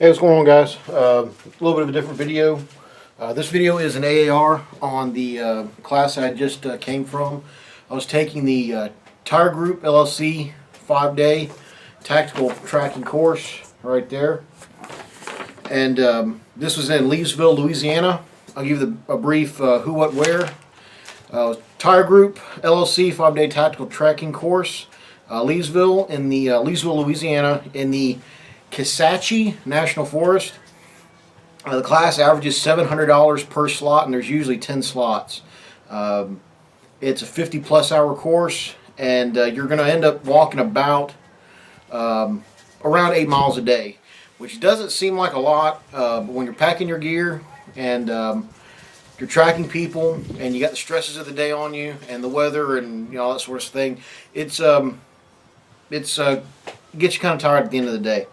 Hey, what's going on, guys? A little bit of a different video. This video is an AAR on the class I just came from. I was taking the Tire Group LLC 5-day tactical tracking course right there. And this was in Leesville, Louisiana. I'll give you a brief who, what, where. Tire Group LLC 5-day tactical tracking course. Leesville, in the Leesville, Louisiana, in the Kisatchie National Forest. The class averages $700 per slot, and there's usually 10 slots. It's a 50-plus hour course, and you're going to end up walking about around 8 miles a day, which doesn't seem like a lot, but when you're packing your gear and you're tracking people, and you got the stresses of the day on you, and the weather, and all that sort of thing, it gets you kind of tired at the end of the day.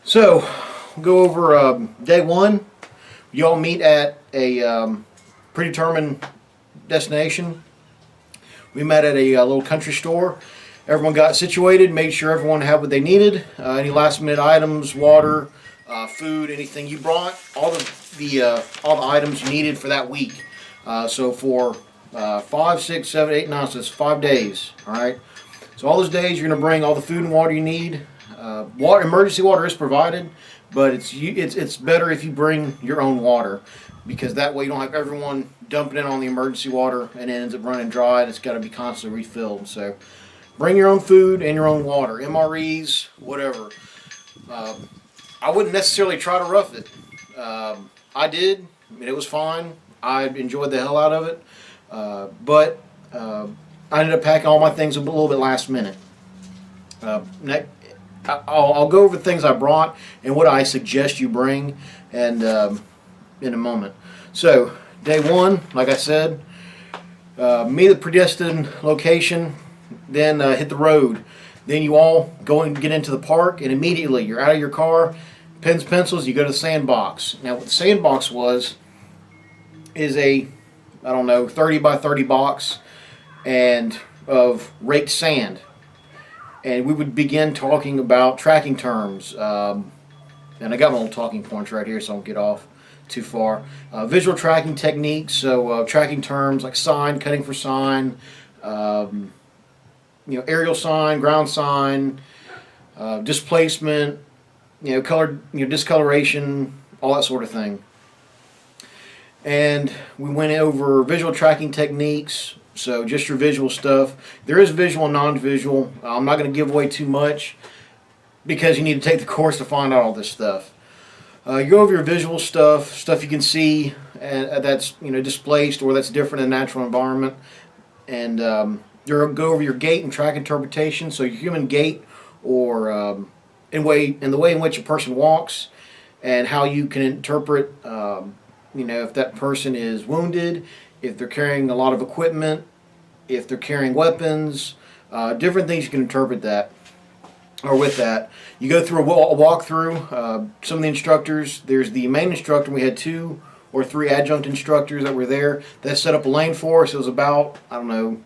So, we'll go over day one. You all meet at a predetermined destination. We met at a little country store. Everyone got situated, made sure everyone had what they needed. Any last minute items, water, food, anything you brought, all the items you needed for that week. So for 5, 6, 7, 8, 9, so it's 5 days. All right. So all those days you're going to bring all the food and water you need. Emergency water is provided, but it's better if you bring your own water, because that way you don't have everyone dumping in on the emergency water and it ends up running dry and it's got to be constantly refilled. So bring your own food and your own water, MREs, whatever. I wouldn't necessarily try to rough it. I did. I mean, it was fine. I enjoyed the hell out of it, but I ended up packing all my things a little bit last minute. I'll go over the things I brought and what I suggest you bring, and in a moment. So day one, like I said, meet the predestined location, then hit the road. Then you all go and get into the park, and immediately you're out of your car, pens, pencils, you go to the sandbox. Now what the sandbox is a, I don't know, 30 by 30 box and of raked sand. And we would begin talking about tracking terms. And I got my little talking points right here, so I won't get off too far. Visual tracking techniques, so tracking terms like sign, cutting for sign, aerial sign, ground sign, displacement, color, discoloration, all that sort of thing. And we went over visual tracking techniques. So just your visual stuff. There is visual and non-visual. I'm not going to give away too much because you need to take the course to find out all this stuff. You go over your visual stuff you can see that's displaced or that's different in the natural environment, and you'll go over your gait and track interpretation. So your human gait, or in the way in which a person walks, and how you can interpret if that person is wounded, if they're carrying a lot of equipment, if they're carrying weapons, different things you can interpret that, or with that. You go through a walkthrough. Some of the instructors, there's the main instructor, we had 2 or 3 adjunct instructors that were there that set up a lane for us. It was about, I don't know,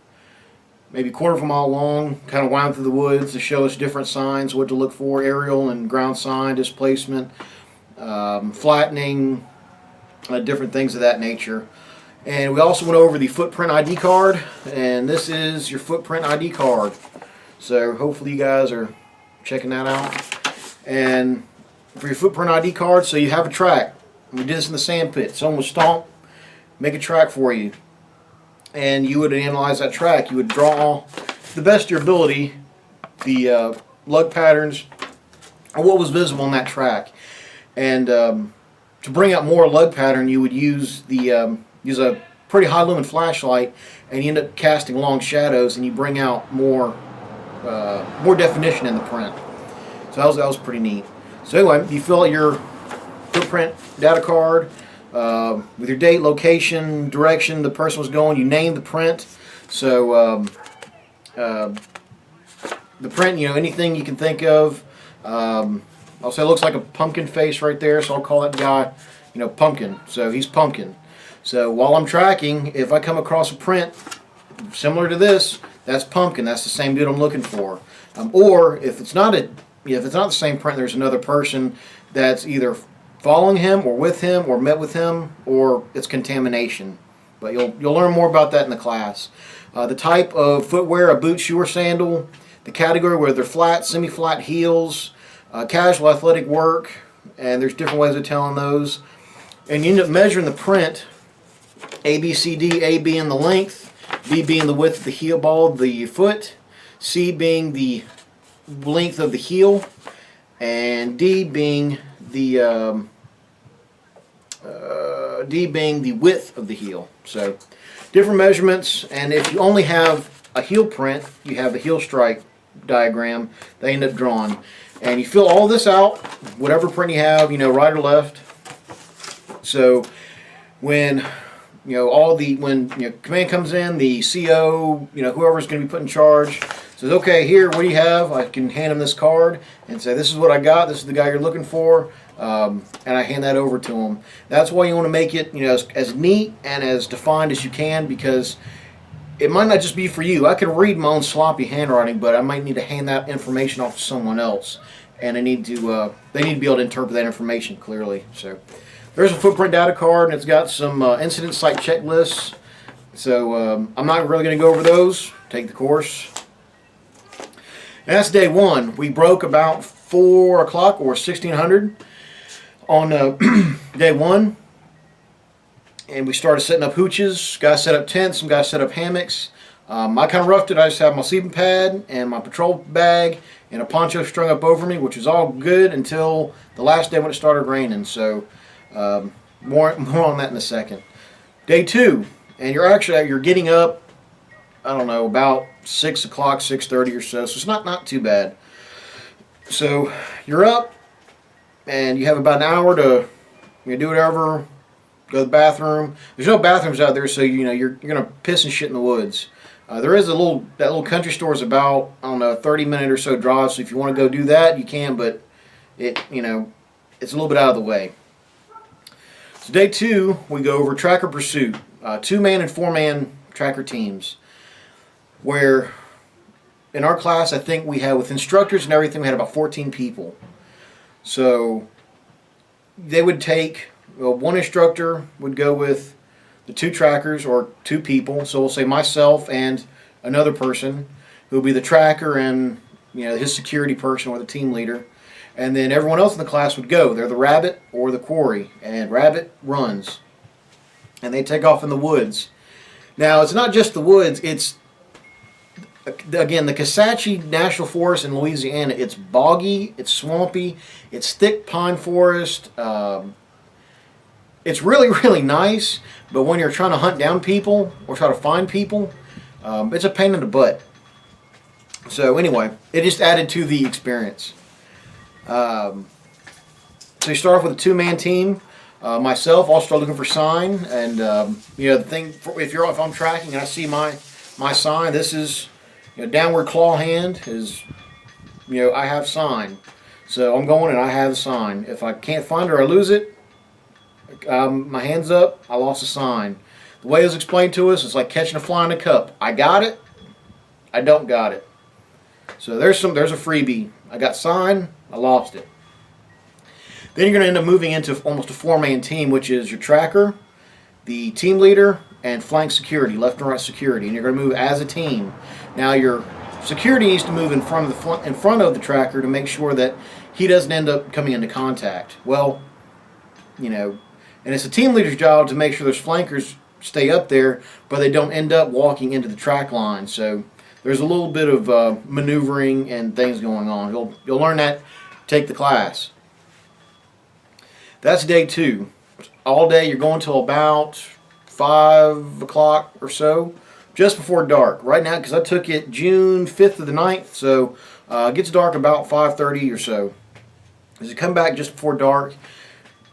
maybe a quarter of a mile long, kind of wound through the woods to show us different signs, what to look for, aerial and ground sign, displacement, flattening, different things of that nature. And we also went over the footprint ID card, and this is your footprint ID card. So hopefully you guys are checking that out. And for your footprint ID card, so you have a track. We did this in the sand pit. Someone would stomp, make a track for you, and you would analyze that track. You would draw, to the best of your ability, the lug patterns or what was visible on that track. And to bring out more lug pattern, you would use a pretty high lumen flashlight, and you end up casting long shadows, and you bring out more definition in the print. So that was pretty neat. So anyway, you fill out your footprint data card with your date, location, direction the person was going. You name the print. So the print, anything you can think of. I'll say it looks like a pumpkin face right there, so I'll call that guy, Pumpkin. So he's Pumpkin. So while I'm tracking, if I come across a print similar to this, that's Pumpkin. That's the same dude I'm looking for. Or if it's not if it's not the same print, there's another person that's either following him or with him or met with him, or it's contamination. But you'll learn more about that in the class. The type of footwear, a boot, shoe, or sandal. The category, whether they're flat, semi-flat heels, casual athletic work, and there's different ways of telling those. And you end up measuring the print, A, B, C, D, A being the length, B being the width of the heel ball of the foot, C being the length of the heel, and D being the width of the heel. So different measurements, and if you only have a heel print, you have a heel strike diagram they end up drawing, and you fill all this out, whatever print you have, right or left. So when when command comes in, the CO, whoever's going to be put in charge says, okay, here, what do you have? I can hand them this card and say, this is what I got, this is the guy you're looking for, and I hand that over to them. That's why you want to make it as neat and as defined as you can, because it might not just be for you. I can read my own sloppy handwriting, but I might need to hand that information off to someone else, and they need to be able to interpret that information clearly. So there's a footprint data card, and it's got some incident site checklists. So I'm not really going to go over those. Take the course. And that's day one. We broke about 4 o'clock or 1600 on day one. And we started setting up hooches. Guys set up tents, some guys set up hammocks. I kind of roughed it. I just have my sleeping pad and my patrol bag and a poncho strung up over me, which was all good until the last day when it started raining. So more on that in a second. Day two, and you're getting up, I don't know, about 6 o'clock, 6:30 or so. So it's not too bad. So you're up, and you have about an hour to do whatever. Go to the bathroom. There's no bathrooms out there, so you're gonna piss and shit in the woods. There is that little country store is about, I don't know, a 30-minute or so drive. So if you want to go do that, you can, but it's a little bit out of the way. So day two, we go over tracker pursuit, 2-man and 4-man tracker teams. Where in our class, I think we had, with instructors and everything, we had about 14 people. So they would take. Well, one instructor would go with the 2 trackers or 2 people. So we'll say myself and another person who will be the tracker and his security person or the team leader. And then everyone else in the class would go. They're the rabbit or the quarry. And rabbit runs. And they take off in the woods. Now, it's not just the woods. It's, again, the Kisatchie National Forest in Louisiana. It's boggy. It's swampy. It's thick pine forest. It's really, really nice, but when you're trying to hunt down people or try to find people, it's a pain in the butt. So anyway, it just added to the experience. So you start off with a 2-man team. Myself, I'll start looking for sign, and the thing if I'm tracking and I see my sign, this is downward claw hand is I have sign. So I'm going and I have the sign. If I can't find it or I lose it, my hand's up, I lost a sign. The way it was explained to us, it's like catching a fly in a cup. I got it, I don't got it. So there's a freebie. I got sign, I lost it. Then you're going to end up moving into almost a 4-man team, which is your tracker, the team leader, and flank security, left and right security. And you're going to move as a team. Now your security needs to move in front of the tracker to make sure that he doesn't end up coming into contact. Well, and it's a team leader's job to make sure those flankers stay up there, but they don't end up walking into the track line. So there's a little bit of maneuvering and things going on. You'll learn that. Take the class. That's day two. All day you're going till about 5 o'clock or so, just before dark. Right now, because I took it June 5th to the 9th, so it gets dark about 5:30 or so. As you come back just before dark,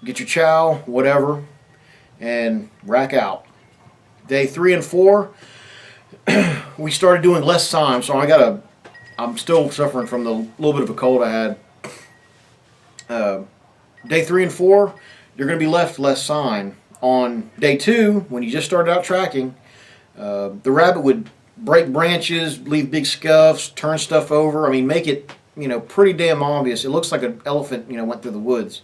get your chow, whatever, and rack out. Day 3 and 4, we started doing less time, so I'm still suffering from the little bit of a cold I had. Day 3 and 4, you're going to be left less sign. On day 2, when you just started out tracking, the rabbit would break branches, leave big scuffs, turn stuff over. I mean, make it pretty damn obvious. It looks like an elephant, went through the woods.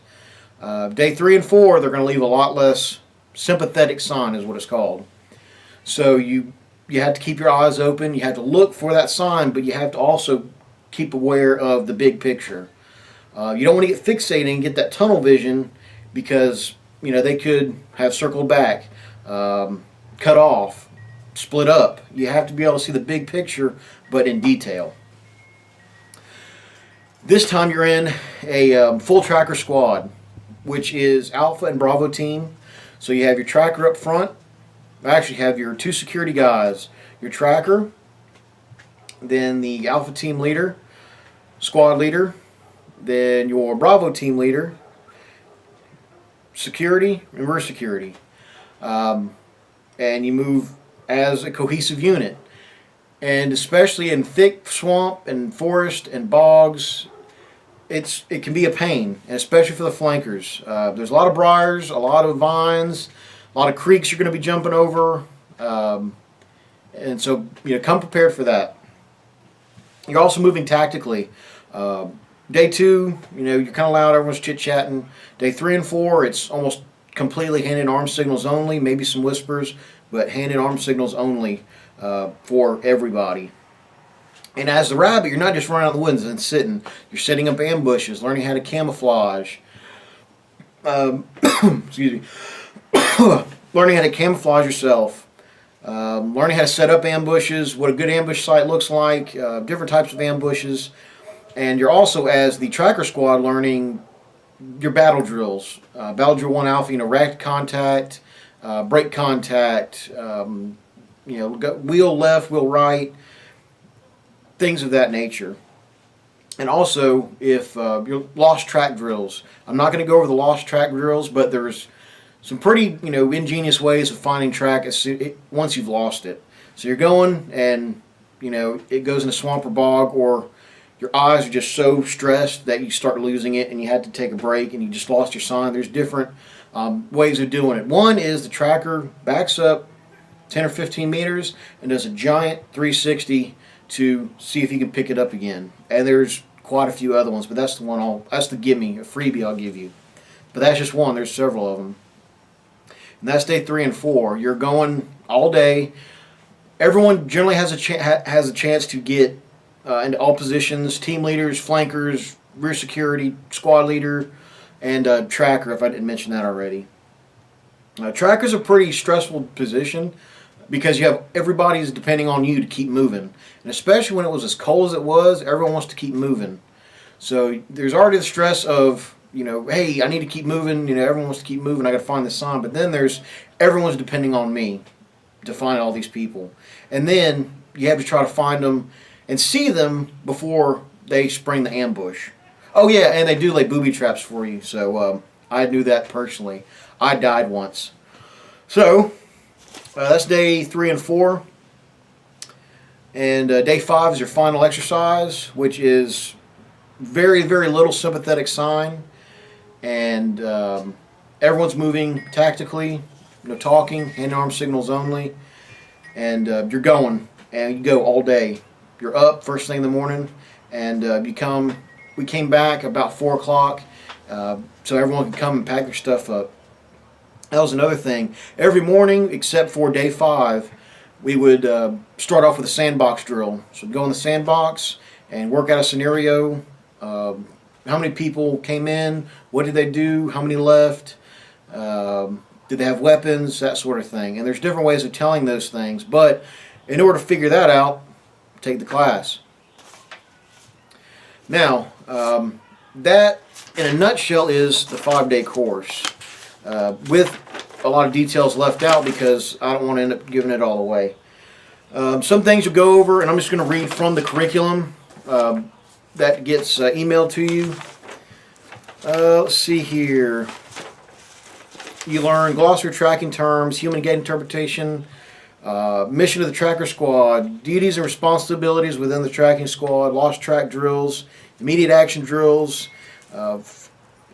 Day 3 and 4, they're going to leave a lot less sympathetic sign, is what it's called. So you have to keep your eyes open. You have to look for that sign, but you have to also keep aware of the big picture. You don't want to get fixated and get that tunnel vision, because they could have circled back, cut off, split up. You have to be able to see the big picture, but in detail. This time you're in a full tracker squad, which is Alpha and Bravo team. So you have your tracker up front. Actually, have your 2 security guys, your tracker, then the Alpha team leader, squad leader, then your Bravo team leader, security, and rear security. And you move as a cohesive unit. And especially in thick swamp and forest and bogs, it can be a pain, and especially for the flankers. There's a lot of briars, a lot of vines, a lot of creeks you're going to be jumping over, and so come prepared for that. You're also moving tactically. Day 2, you're kind of loud, everyone's chit-chatting. Day 3 and 4, it's almost completely hand and arm signals only, maybe some whispers, but hand and arm signals only for everybody. And as the rabbit, you're not just running out of the woods and sitting. You're setting up ambushes, learning how to camouflage. Excuse me. Learning how to camouflage yourself. Learning how to set up ambushes, what a good ambush site looks like, different types of ambushes. And you're also, as the tracker squad, learning your battle drills. Battle drill 1 Alpha, rack contact, brake contact, wheel left, wheel right, things of that nature. And also, if your lost track drills. I'm not going to go over the lost track drills, but there's some pretty ingenious ways of finding track once you've lost it. So you're going and it goes in a swamp or bog, or your eyes are just so stressed that you start losing it and you had to take a break and you just lost your sign. There's different ways of doing it. One is the tracker backs up 10 or 15 meters and does a giant 360 to see if you can pick it up again. And there's quite a few other ones, but that's the one that's the gimme, a freebie I'll give you. But that's just one. There's several of them. And that's day 3 and 4. You're going all day. Everyone generally has a chance to get into all positions: team leaders, flankers, rear security, squad leader, and tracker, if I didn't mention that already. Tracker's a pretty stressful position because you have everybody's depending on you to keep moving. And especially when it was as cold as it was, everyone wants to keep moving. So there's already the stress of, hey, I need to keep moving. Everyone wants to keep moving. I got to find this sign. But then there's everyone's depending on me to find all these people. And then you have to try to find them and see them before they spring the ambush. Oh yeah, and they do lay booby traps for you. So I knew that personally. I died once. So that's day 3 and 4. And day 5 is your final exercise, which is very, very little sympathetic sign. And everyone's moving tactically, talking, hand and arm signals only. And you're going, and you go all day. You're up first thing in the morning, and we came back about 4 o'clock, so everyone could come and pack their stuff up. That was another thing. Every morning, except for day 5, we would start off with a sandbox drill. So we'd go in the sandbox and work out a scenario. How many people came in? What did they do? How many left? Did they have weapons? That sort of thing. And there's different ways of telling those things. But in order to figure that out, take the class. Now, that in a nutshell is the 5-day course, with a lot of details left out because I don't want to end up giving it all away. Some things you'll go over, and I'm just going to read from the curriculum that gets emailed to you. Let's see here. You learn glossary tracking terms, human gate interpretation, mission of the tracker squad, duties and responsibilities within the tracking squad, lost track drills, immediate action drills,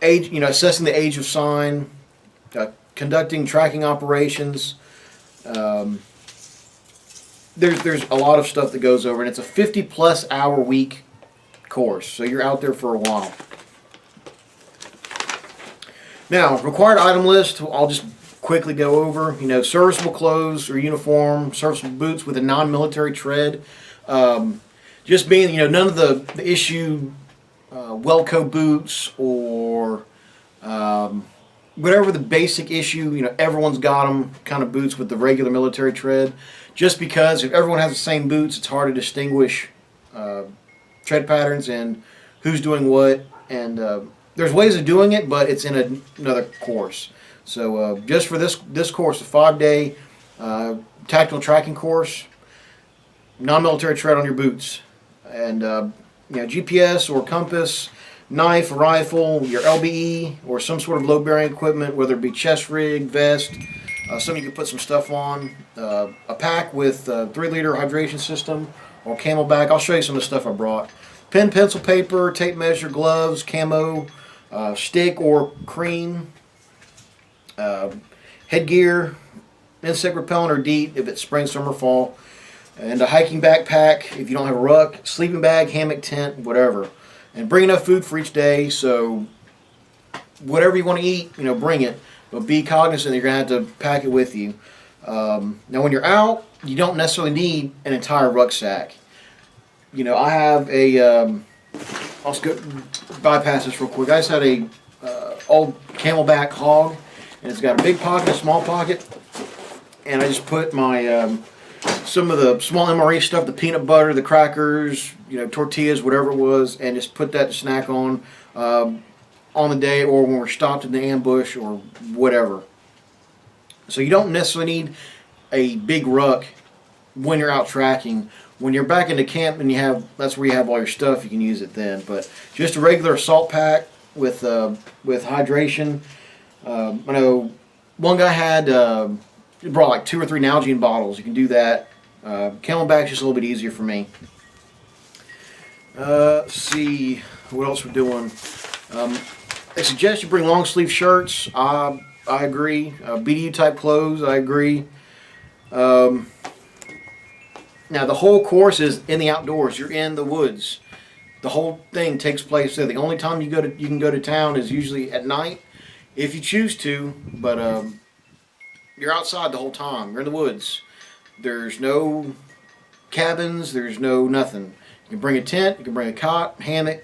age, assessing the age of sign, conducting tracking operations. There's a lot of stuff that goes over, and it's a 50-plus hour week course, so you're out there for a while. Now, required item list, I'll just quickly go over. You know, serviceable clothes or uniform, serviceable boots with a non-military tread. Just being, you know, none of the issue Welco boots or whatever the basic issue, you know, everyone's got them kind of boots with the regular military tread. Just because if everyone has the same boots, it's hard to distinguish tread patterns and who's doing what. And there's ways of doing it, but it's in another course. So just for this course, a 5-day tactical tracking course, non-military tread on your boots, and you know, GPS or compass, knife, rifle, your LBE, or some sort of load-bearing equipment, whether it be chest rig, vest. Some you can put some stuff on. A pack with 3-liter hydration system or camelback. I'll show you some of the stuff I brought. Pen, pencil, paper, tape measure, gloves, camo, stick or cream, headgear, insect repellent or DEET if it's spring, summer, fall, and a hiking backpack if you don't have a ruck, sleeping bag, hammock, tent, whatever. And bring enough food for each day, so whatever you want to eat, you know, bring it. But be cognizant you're going to have to pack it with you. Now when you're out, you don't necessarily need an entire rucksack. You know, I have a, I'll just go bypass this real quick. I just had a old camelback hog, and it's got a big pocket, a small pocket, and I just put my some of the small MRE stuff, the peanut butter, the crackers, you know, tortillas, whatever it was, and just put that to snack on the day or when we're stopped in the ambush or whatever. So you don't necessarily need a big ruck when you're out tracking. When you're back into camp and that's where you have all your stuff, you can use it then. But just a regular assault pack with hydration. I know one guy had brought like 2 or 3 Nalgene bottles. You can do that. Camelback's just a little bit easier for me. Let's see what else we're doing. They suggest you bring long sleeve shirts. I agree. BDU type clothes. I agree. Now the whole course is in the outdoors. You're in the woods. The whole thing takes place there. The only time you can go to town is usually at night, if you choose to. But you're outside the whole time. You're in the woods. There's no cabins. There's no nothing. You can bring a tent. You can bring a cot, hammock,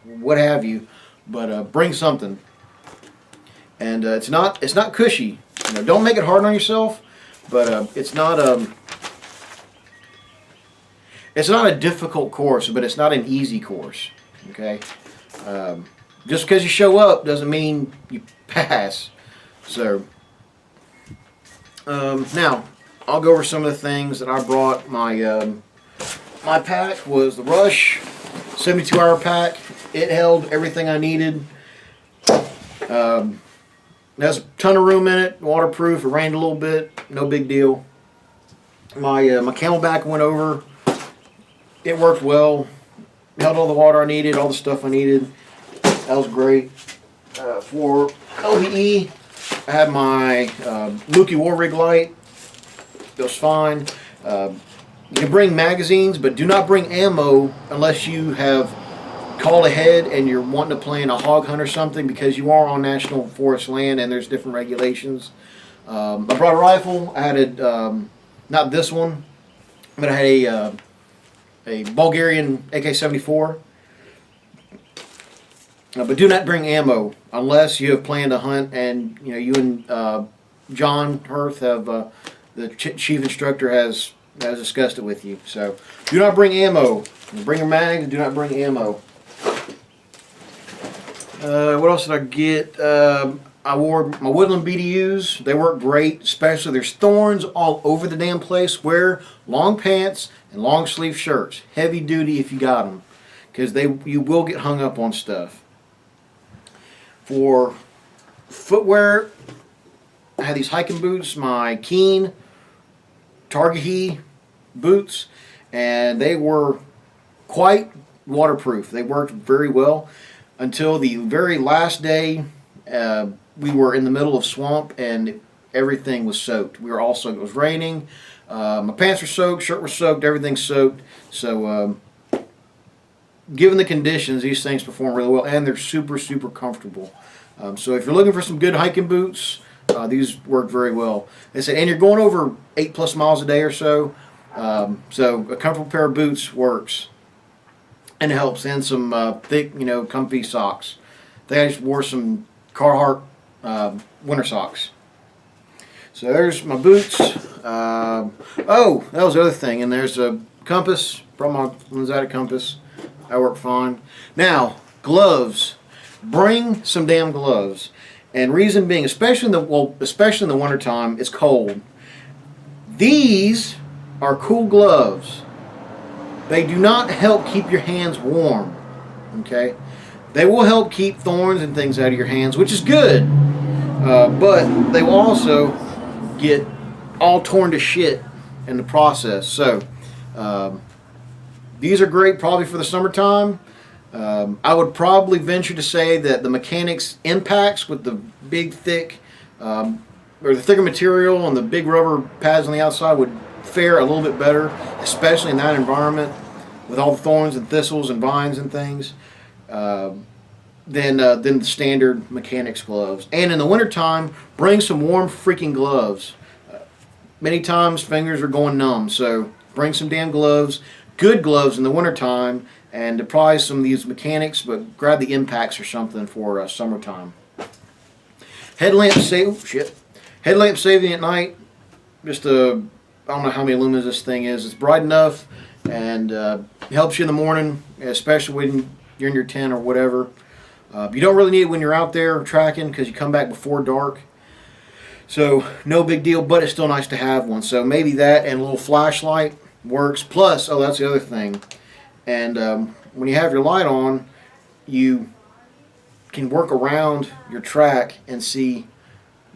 what have you. But bring something. And it's not cushy. You know, don't make it hard on yourself. But it's not a difficult course, but it's not an easy course. Okay. Just because you show up doesn't mean you pass. So now I'll go over some of the things that I brought. My pack was the Rush 72-hour pack. It held everything I needed. It has a ton of room in it, waterproof. It rained a little bit, no big deal. My camelback went over. It worked well. It held all the water I needed, all the stuff I needed. That was great. For LBE, I had my Lukey War Rig light. It was fine. You can bring magazines, but do not bring ammo unless you have called ahead and you're wanting to plan a hog hunt or something, because you are on national forest land and there's different regulations. I brought a rifle. I had not this one, but I had a Bulgarian AK-74. But do not bring ammo unless you have planned to hunt, and you know, you and John Hurth have the Chief Instructor has discussed it with you. So do not bring ammo. Bring your mags. Do not bring ammo. What else did I get? I wore my Woodland BDUs. They work great, especially there's thorns all over the damn place. Wear long pants and long sleeve shirts. Heavy duty if you got them, because you will get hung up on stuff. For footwear, I had these hiking boots, my Keen Targhee boots, and they were quite waterproof. They worked very well until the very last day. We were in the middle of swamp and everything was soaked. We were all soaked. It was raining. My pants were soaked, shirt was soaked, everything's soaked. So given the conditions, these things perform really well, and they're super, super comfortable. So if you're looking for some good hiking boots, these work very well. They say, and you're going over 8+ miles a day or so, so a comfortable pair of boots works, and it helps. And some thick, comfy socks. I think I just wore some Carhartt winter socks. So there's my boots. Oh, that was the other thing. And there's a compass. Brought my Linzada compass. That worked fine. Now, gloves. Bring some damn gloves. And reason being, especially in the wintertime, it's cold. These are cool gloves. They do not help keep your hands warm. Okay? They will help keep thorns and things out of your hands, which is good. But they will also get all torn to shit in the process. So these are great probably for the summertime. I would probably venture to say that the mechanics impacts with the big thick or the thicker material and the big rubber pads on the outside would fare a little bit better, especially in that environment with all the thorns and thistles and vines and things, than the standard mechanics gloves. And in the wintertime, bring some warm freaking gloves. Many times fingers are going numb, so bring some damn gloves, good gloves in the wintertime, and probably some of these mechanics, but grab the impacts or something for summertime. Headlamp saving at night. Just I don't know how many lumens this thing is. It's bright enough and helps you in the morning, especially when you're in your tent or whatever. You don't really need it when you're out there tracking because you come back before dark. So no big deal, but it's still nice to have one. So maybe that and a little flashlight works. Plus, oh, that's the other thing. And when you have your light on, you can work around your track and see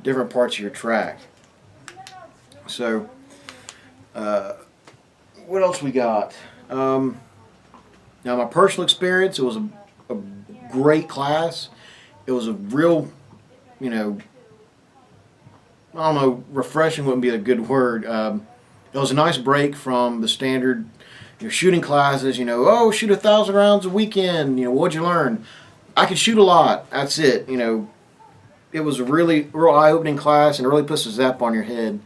different parts of your track. So, what else we got? Now, my personal experience, it was a great class. It was a real, I don't know, refreshing wouldn't be a good word. It was a nice break from the standard shooting classes, oh, shoot 1,000 rounds a weekend, what'd you learn? I could shoot a lot, that's it, It was a real eye-opening class, and it really puts a zap on your head.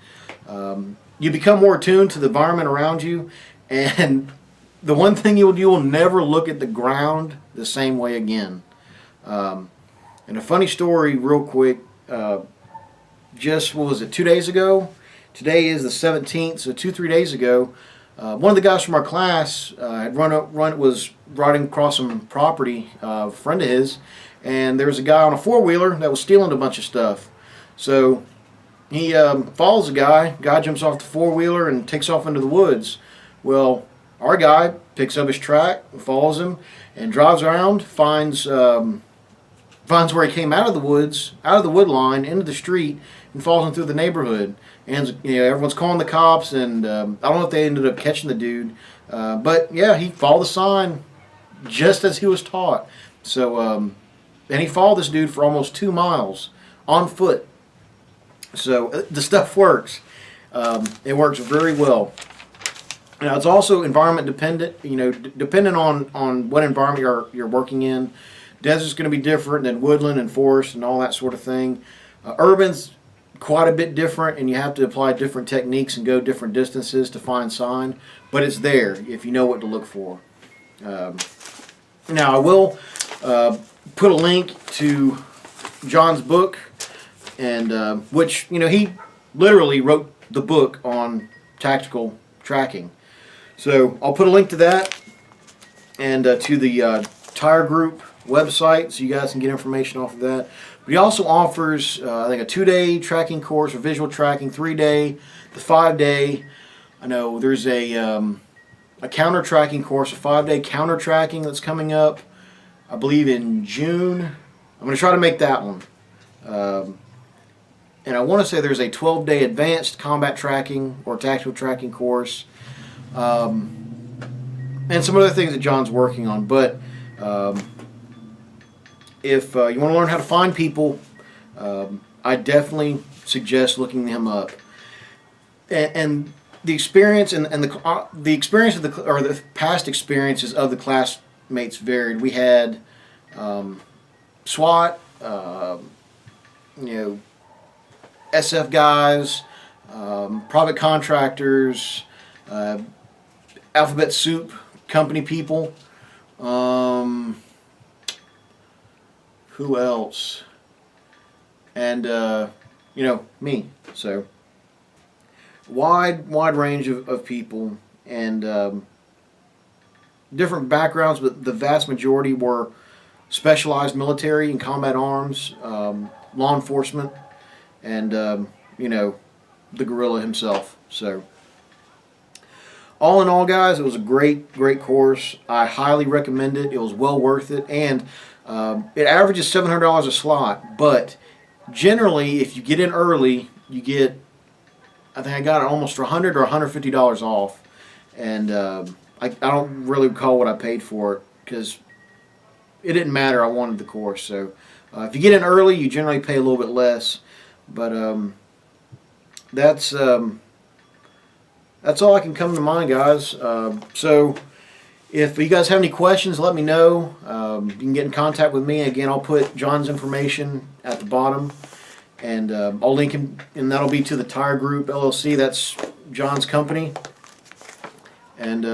You become more attuned to the environment around you, and the one thing you will never look at the ground the same way again. And a funny story real quick, just, 2 days ago? Today is the 17th, so 2-3 days ago, one of the guys from our class was riding across some property, a friend of his, and there was a guy on a four-wheeler that was stealing a bunch of stuff. So he follows the guy. Guy jumps off the four-wheeler and takes off into the woods. Well, our guy picks up his track, follows him, and drives around, finds where he came out of the woods, out of the wood line, into the street, and follows him through the neighborhood. And everyone's calling the cops, and I don't know if they ended up catching the dude, but yeah, he followed the sign just as he was taught. So, and he followed this dude for almost 2 miles on foot. So the stuff works. It works very well. Now it's also environment dependent. Depending on what environment you're working in. Desert's going to be different than woodland and forest and all that sort of thing. Urban's quite a bit different, and you have to apply different techniques and go different distances to find sign, but it's there if you know what to look for. Now I will put a link to John's book, and which he literally wrote the book on tactical tracking. So I'll put a link to that and to the Tire Group website so you guys can get information off of that. But he also offers, I think, a 2-day tracking course for visual tracking, 3-day, the 5-day. I know there's a counter tracking course, a 5-day counter tracking that's coming up, I believe in June. I'm going to try to make that one. And I want to say there's a 12-day advanced combat tracking or tactical tracking course. And some other things that John's working on. But if you want to learn how to find people, I definitely suggest looking him up. And the experience and the experience of the past experiences of the class mates varied. We had SWAT, SF guys, private contractors, alphabet soup company people. Who else? And me. So wide range of people, and different backgrounds, but the vast majority were specialized military and combat arms, law enforcement, and the guerrilla himself. So all in all, guys, it was a great course. I highly recommend it. It was well worth it, and it averages $700 a slot, but generally if you get in early, you get, I think I got it almost for $100 or $150 off, and I don't really recall what I paid for it because it didn't matter. I wanted the course. So if you get in early, you generally pay a little bit less, but that's all I can come to mind, guys. So if you guys have any questions, let me know. You can get in contact with me. Again, I'll put John's information at the bottom, and I'll link him, and that'll be to the Tire Group LLC. That's John's company. And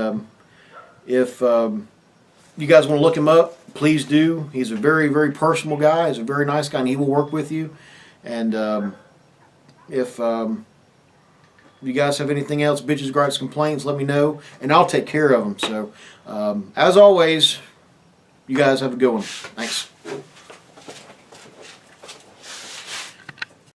if you guys want to look him up, please do. He's a very personable guy. He's a very nice guy, and he will work with you. And if you guys have anything else, bitches, gripes, complaints, let me know, and I'll take care of them. So, as always, you guys have a good one. Thanks.